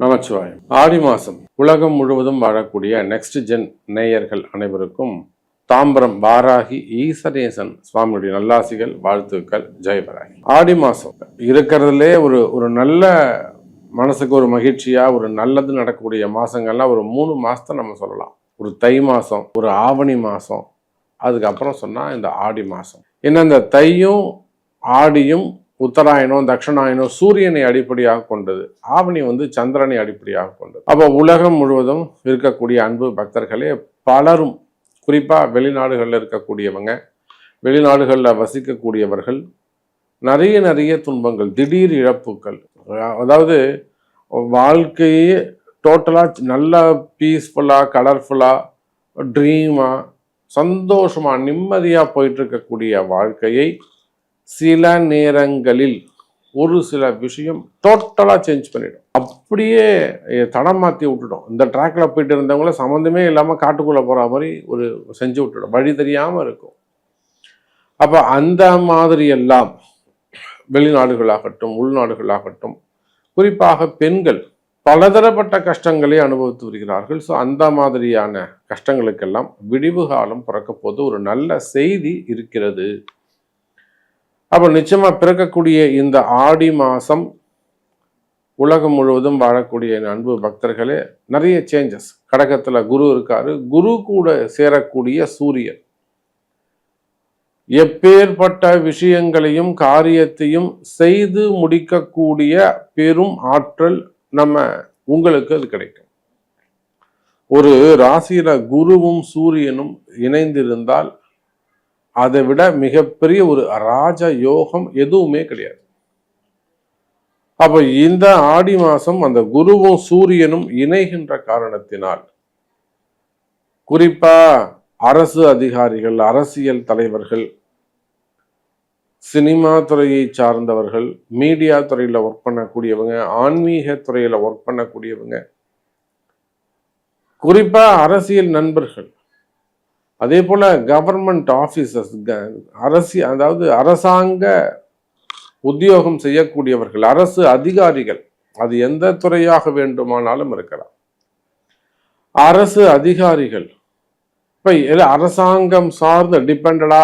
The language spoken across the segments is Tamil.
நமச்சிவாயம். ஆடி மாதம் உலகம் முழுவதும் வாழக்கூடிய நெக்ஸ்ட் ஜென் நேயர்கள் அனைவருக்கும் தாம்பரம் வாராகி ஈசனேசன் சுவாமியுடைய நல்லாசிகள், வாழ்த்துக்கள். ஜெயபராகி. ஆடி மாதம் இருக்கிறதுலே ஒரு நல்ல மனசுக்கு ஒரு மகிழ்ச்சியா ஒரு நல்லது நடக்கக்கூடிய மாசங்கள்லாம் ஒரு 3 மாசத்தை நம்ம சொல்லலாம். ஒரு தை மாதம், ஒரு ஆவணி மாதம், அதுக்கப்புறம் சொன்னால் இந்த ஆடி மாதம். ஏன்னா இந்த தையும் ஆடியும் உத்தராயணம் தட்சிணாயனம் சூரியனை அடிப்படையாக கொண்டது, ஆவணி சந்திரனை அடிப்படையாக கொண்டது. அப்போ உலகம் முழுவதும் இருக்கக்கூடிய அன்பு பக்தர்களே பலரும், குறிப்பாக வெளிநாடுகளில் இருக்கக்கூடியவங்க, வெளிநாடுகளில் வசிக்கக்கூடியவர்கள் நிறைய துன்பங்கள், திடீர் இழப்புகள், அதாவது வாழ்க்கையே டோட்டலாக நல்லா பீஸ்ஃபுல்லாக கலர்ஃபுல்லாக ட்ரீமாக சந்தோஷமாக நிம்மதியாக போயிட்டு இருக்கக்கூடிய வாழ்க்கையை சில நேரங்களில் ஒரு சில விஷயம் டோட்டலாக சேஞ்ச் பண்ணிடும். அப்படியே தடம் மாற்றி விட்டுடும். இந்த ட்ராக்ல போயிட்டு இருந்தவங்கள சம்மந்தமே இல்லாமல் காட்டுக்குள்ளே போகிற மாதிரி ஒரு செஞ்சு விட்டுடும், வழி தெரியாமல் இருக்கும். அப்போ அந்த மாதிரி எல்லாம் வெளிநாடுகளாகட்டும் உள்நாடுகளாகட்டும், குறிப்பாக பெண்கள் பலதரப்பட்ட கஷ்டங்களை அனுபவித்து வருகிறார்கள். ஸோ அந்த மாதிரியான கஷ்டங்களுக்கெல்லாம் விடிவு காலம் பிறக்க போது ஒரு நல்ல செய்தி இருக்கிறது. அப்போ நிச்சயமா பிறக்கக்கூடிய இந்த ஆடி மாதம் உலகம் முழுவதும் வாழக்கூடிய அன்பு பக்தர்களே நிறைய சேஞ்சஸ். கடகத்துல குரு இருக்காரு, குரு கூட சேரக்கூடிய சூரியன் எப்பேற்பட்ட விஷயங்களையும் காரியத்தையும் செய்து முடிக்கக்கூடிய பெரும் ஆற்றல் உங்களுக்கு அது கிடைக்கும். ஒரு ராசியில குருவும் சூரியனும் இணைந்திருந்தால் அதை விட மிகப்பெரிய ஒரு ராஜ யோகம் எதுவுமே கிடையாது. அப்போ இந்த ஆடி மாதம் அந்த குருவும் சூரியனும் இணைகின்ற காரணத்தினால் குறிப்பா அரசு அதிகாரிகள், அரசியல் தலைவர்கள், சினிமா துறையை சார்ந்தவர்கள், மீடியா துறையில் ஒர்க் பண்ணக்கூடியவங்க, ஆன்மீக துறையில் ஒர்க் பண்ணக்கூடியவங்க, குறிப்பா அரசியல் நண்பர்கள், அதே போல கவர்மெண்ட் ஆபீசர்ஸ், அதாவது அரசாங்க உத்தியோகம் செய்யக்கூடியவர்கள், அரசு அதிகாரிகள், அது எந்த துறையாக வேண்டுமானாலும் இருக்கலாம். அரசு அதிகாரிகள் இப்ப அரசாங்கம் சார்ந்த டிபெண்டடா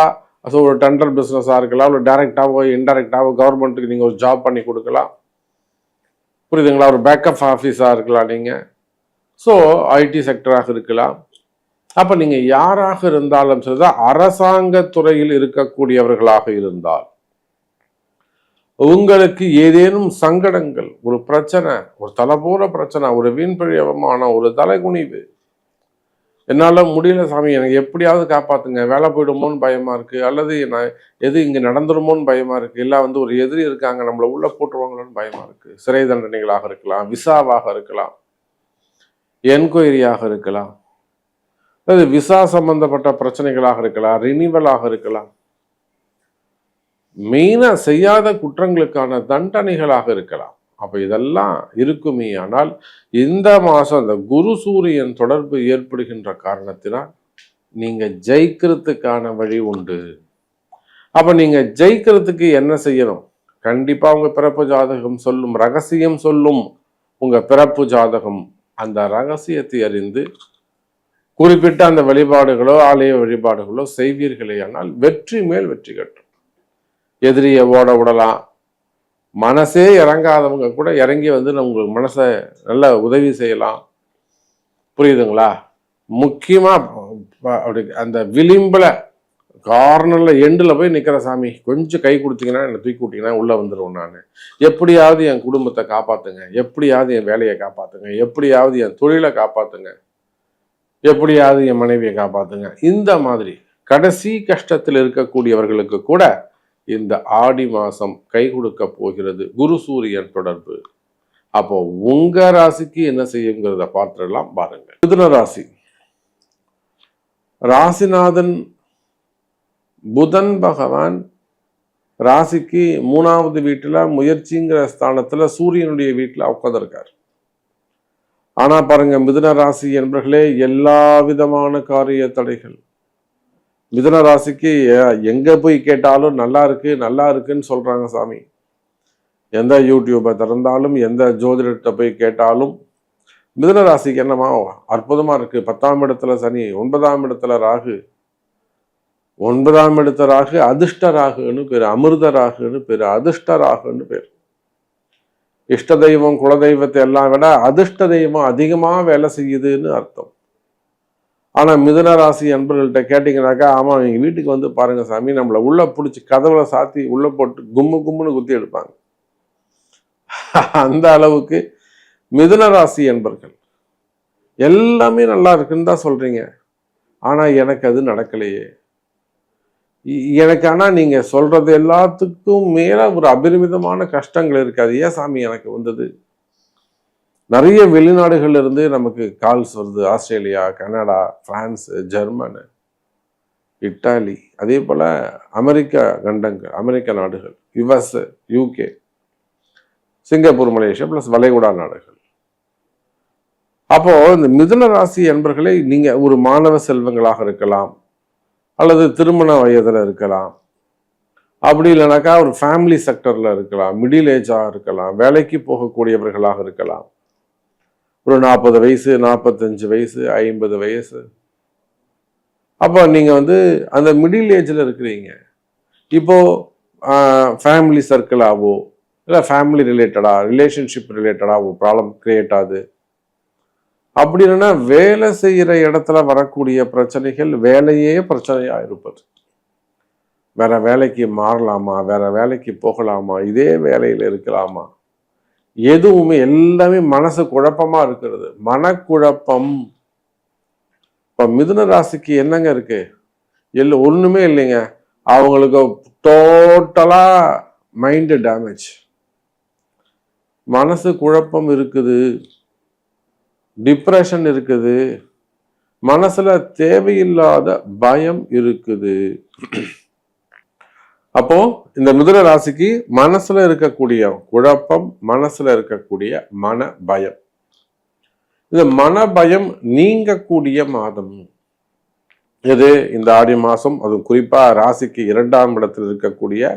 ஒரு டெண்டர் பிசினஸா இருக்கலாம், ஒரு டைரக்டாவோ இன்டைரக்டாவோ கவர்மெண்ட்டுக்கு நீங்க ஒரு ஜாப் பண்ணி கொடுக்கலாம், புரியுதுங்களா? ஒரு பேக்கப் ஆஃபீஸா இருக்கலாம் நீங்க. ஸோ ஐடி செக்டராக இருக்கலாம். அப்ப நீங்க யாராக இருந்தாலும் சரிதான், அரசாங்க துறையில் இருக்கக்கூடியவர்களாக இருந்தால் உங்களுக்கு ஏதேனும் சங்கடங்கள், ஒரு பிரச்சனை, ஒரு தலைபோற பிரச்சனை, ஒரு வீண்பிழையமான ஒரு தலைகுனிவு, என்னால முடியல சாமி, எனக்கு எப்படியாவது காப்பாத்துங்க, வேலை போயிடுமோன்னு பயமா இருக்கு, அல்லது எது இங்க நடந்துருமோன்னு பயமா இருக்கு, இல்ல ஒரு எதிரி இருக்காங்க நம்மளை உள்ள போட்டுருவாங்களோன்னு பயமா இருக்கு, சிறை தண்டனைகளாக இருக்கலாம், விசாவாக இருக்கலாம், என்கொயரியாக இருக்கலாம், அது விசா சம்பந்தப்பட்ட பிரச்சனைகளாக இருக்கலாம், ரினிவலாக இருக்கலாம், மெயினா செய்யாத குற்றங்களுக்கான தண்டனைகளாக இருக்கலாம். அப்ப இதெல்லாம் இருக்குமே. ஆனால் இந்த மாசம் அந்த குரு சூரியன் தொடர்பு ஏற்படுகின்ற காரணத்தினால் நீங்க ஜெயிக்கிறதுக்கான வழி உண்டு. அப்ப நீங்க ஜெயிக்கிறதுக்கு என்ன செய்யணும்? கண்டிப்பா உங்க பிறப்பு ஜாதகம் சொல்லும், ரகசியம் சொல்லும் உங்க பிறப்பு ஜாதகம். அந்த ரகசியத்தை அறிந்து குறிப்பிட்ட அந்த வழிபாடுகளோ ஆலய வழிபாடுகளோ செய்வீர்களே ஆனால் வெற்றி மேல் வெற்றி கட்டும். எதிரியை ஓட விடலாம். மனசே இறங்காதவங்க கூட இறங்கி உங்களுக்கு மனசை நல்ல உதவி செய்யலாம், புரியுதுங்களா? முக்கியமா அப்படி அந்த விளிம்புல கார்னர்ல எண்டில் போய் நிக்கிற சாமி, கொஞ்சம் கை கொடுத்தீங்கன்னா என்னை தூக்கி விட்டீங்கன்னா உள்ள வந்துடுவேன், நான் எப்படியாவது என் குடும்பத்தை காப்பாத்துங்க, எப்படியாவது என் வேலையை காப்பாத்துங்க, எப்படியாவது என் தொழிலை காப்பாத்துங்க, எப்படியாவது என் மனைவியை காப்பாத்துங்க. இந்த மாதிரி கடைசி கஷ்டத்தில் இருக்கக்கூடியவர்களுக்கு கூட இந்த ஆடி மாசம் கை கொடுக்க போகிறது குரு சூரியன் தொடர்பு. அப்போ உங்க ராசிக்கு என்ன செய்யுங்கிறத பார்த்துடலாம், பாருங்க. மிதுன ராசி, ராசிநாதன் புதன் பகவான் ராசிக்கு 3வது வீட்டுல முயற்சிங்கிற ஸ்தானத்துல சூரியனுடைய வீட்டுல உட்கார்ந்திருக்கார். ஆனா பாருங்க, மிதுன ராசி என்பர்களே, எல்லா விதமான காரிய தடைகள், மிதுன ராசிக்கு எங்க போய் கேட்டாலும் நல்லா இருக்கு நல்லா இருக்குன்னு சொல்றாங்க சாமி. எந்த யூடியூபை திறந்தாலும் எந்த ஜோதிடத்தை போய் கேட்டாலும் மிதுன ராசிக்கு என்னமா அற்புதமா இருக்கு, 10ஆம் இடத்துல சனி, 9ஆம் இடத்துல ராகு, 9ஆம் இடத்த ராகு அதிர்ஷ்ட ராகுன்னு பேரு, அமிர்த ராகுன்னு பேரு, அதிர்ஷ்ட ராகுன்னு பேரு. இஷ்ட தெய்வம் குலதெய்வத்தை எல்லாம் விட அதிர்ஷ்ட தெய்வம் அதிகமா வேலை செய்யுதுன்னு அர்த்தம். ஆனா மிதுன ராசி அன்பர்கள்ட்ட கேட்டீங்கன்னாக்கா, ஆமா எங்க வீட்டுக்கு வந்து பாருங்க சாமி, நம்மள உள்ள பிடிச்சி கதவுல சாத்தி உள்ள போட்டு கும்மு கும்முன்னு குத்தி எடுப்பாங்க. அந்த அளவுக்கு மிதுன ராசி என்பர்கள் எல்லாமே நல்லா இருக்குன்னு தான் சொல்றீங்க. ஆனா எனக்கு அது நடக்கலையே. எனக்கு ஆனா நீங்க சொல்றது எல்லாத்துக்கும் மேல ஒரு அபரிமிதமான கஷ்டங்கள் இருக்காது. ஏன் சாமி எனக்கு வந்தது? நிறைய வெளிநாடுகள்ல இருந்து நமக்கு கால்ஸ் வருது. Australia, Canada, France, Germany, Italy, அதே போல அமெரிக்க நாடுகள், US, UK, Singapore, Malaysia plus வளைகுடா நாடுகள். அப்போ இந்த மிதுன ராசி என்பர்களை நீங்க ஒரு மாணவ செல்வங்களாக இருக்கலாம், அல்லது திருமண வயதுல இருக்கலாம், அப்படி இல்லைனாக்கா ஒரு ஃபேமிலி செக்டர்ல இருக்கலாம், மிடில் ஏஜா இருக்கலாம், வேலைக்கு போகக்கூடியவர்களாக இருக்கலாம், ஒரு 40 வயசு, 45 வயசு, 50 வயசு. அப்போ நீங்க வந்து அந்த மிடில் ஏஜ்ல இருக்கிறீங்க. இப்போ ஃபேமிலி சர்க்கிளாவோ இல்லை ஃபேமிலி ரிலேட்டடா, ரிலேஷன்ஷிப் ரிலேட்டடா ஒரு ப்ராப்ளம் கிரியேட் ஆகுது. அப்படி இல்லைன்னா வேலை செய்யற இடத்துல வரக்கூடிய பிரச்சனைகள் வேலையே பிரச்சனையா இருப்பது. வேற வேலைக்கு மாறலாமா, வேற வேலைக்கு போகலாமா, இதே வேலையில இருக்கலாமா, எதுவுமே எல்லாமே மனசு குழப்பமா இருக்கிறது. மனக்குழப்பம். இப்ப மிதுன ராசிக்கு என்னங்க இருக்கு? ஒண்ணுமே இல்லைங்க. அவங்களுக்கு டோட்டலா மைண்ட் டேமேஜ், மனசு குழப்பம் இருக்குது, டிப்ரெஷன் இருக்குது, மனசுல தேவையில்லாத பயம் இருக்குது. அப்போ இந்த மிதுன ராசிக்கு மனசுல இருக்கக்கூடிய குழப்பம், மனசுல இருக்கக்கூடிய மன பயம், இந்த மன பயம் நீங்கக்கூடிய மாதம் இது இந்த ஆடி மாசம். அது குறிப்பா ராசிக்கு 2ஆம் இடத்தில் இருக்கக்கூடிய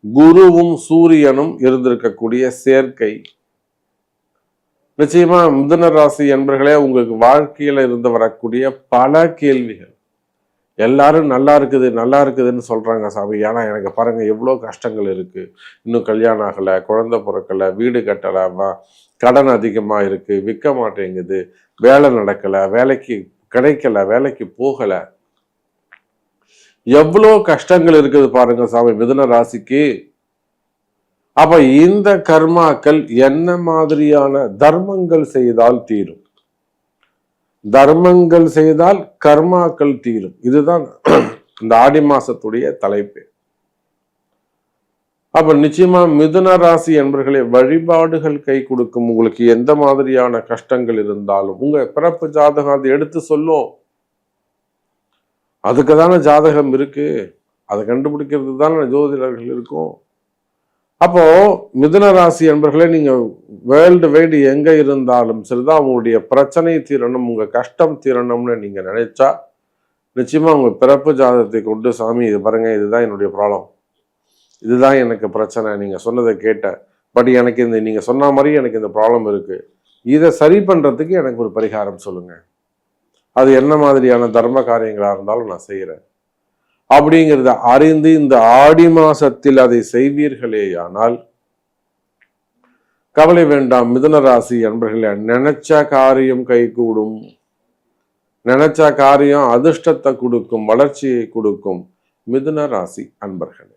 குருவும் சூரியனும் இருந்திருக்கக்கூடிய சேர்க்கை. நிச்சயமா மிதுன ராசி என்பர்களே, உங்களுக்கு வாழ்க்கையில இருந்து வரக்கூடிய பல கேள்விகள். எல்லாரும் நல்லா இருக்குதுன்னு சொல்றாங்க சாமி. ஏன்னா எனக்கு பாருங்க எவ்வளோ கஷ்டங்கள் இருக்கு, இன்னும் கல்யாணம் ஆகலை, குழந்தை பிறக்கலை, வீடு கட்டலை, கடன் அதிகமாக இருக்கு, விற்க மாட்டேங்குது, வேலை நடக்கலை, வேலைக்கு கிடைக்கல, வேலைக்கு போகலை, எவ்வளோ கஷ்டங்கள் இருக்குது பாருங்க சாமி மிதுன ராசிக்கு. அப்ப இந்த கர்மாக்கள் என்ன மாதிரியான தர்மங்கள் செய்தால் தீரும்? தர்மங்கள் செய்தால் கர்மாக்கள் தீரும். இதுதான் இந்த ஆடி மாசத்துடைய தலைப்பு. அப்ப நிச்சயமா மிதுன ராசி என்பர்களே, வழிபாடுகள் கை கொடுக்கும். உங்களுக்கு எந்த மாதிரியான கஷ்டங்கள் இருந்தாலும் உங்க பிறப்பு ஜாதகம் அதை எடுத்து சொல்லும். அதுக்கு தானே ஜாதகம் இருக்கு, அதை கண்டுபிடிக்கிறது தானே ஜோதிடர்கள் இருக்கும். அப்போ மிதுன ராசி என்பர்களே, நீங்க வேர்ல்டு வைடு எங்க இருந்தாலும் சரிதான், உங்களுடைய பிரச்சனை தீரணும், உங்க கஷ்டம் தீரணும்னு நீங்க நினைச்சா நிச்சயமா உங்க பிறப்பு ஜாதகத்தை கொண்டு, சாமி இது பாருங்க, இதுதான் என்னுடைய ப்ராப்ளம், இதுதான் எனக்கு பிரச்சனை, நீங்க சொன்னதை கேட்டேன், பட் எனக்கு நீங்க சொன்ன மாதிரி எனக்கு இந்த ப்ராப்ளம் இருக்கு, இதை சரி பண்றதுக்கு எனக்கு ஒரு பரிகாரம் சொல்லுங்க, அது என்ன மாதிரியான தர்ம காரியங்களா இருந்தாலும் நான் செய்யறேன் அப்படிங்கிறத அறிந்து இந்த ஆடி மாசத்தில் அதை செய்வீர்களேயானால் கவலை வேண்டாம். மிதுன ராசி அன்பர்களே, நினைச்ச காரியம் கைகூடும், நினைச்ச காரியம் அதிர்ஷ்டத்தை கொடுக்கும், வளர்ச்சியை கொடுக்கும். மிதுன ராசி அன்பர்களே.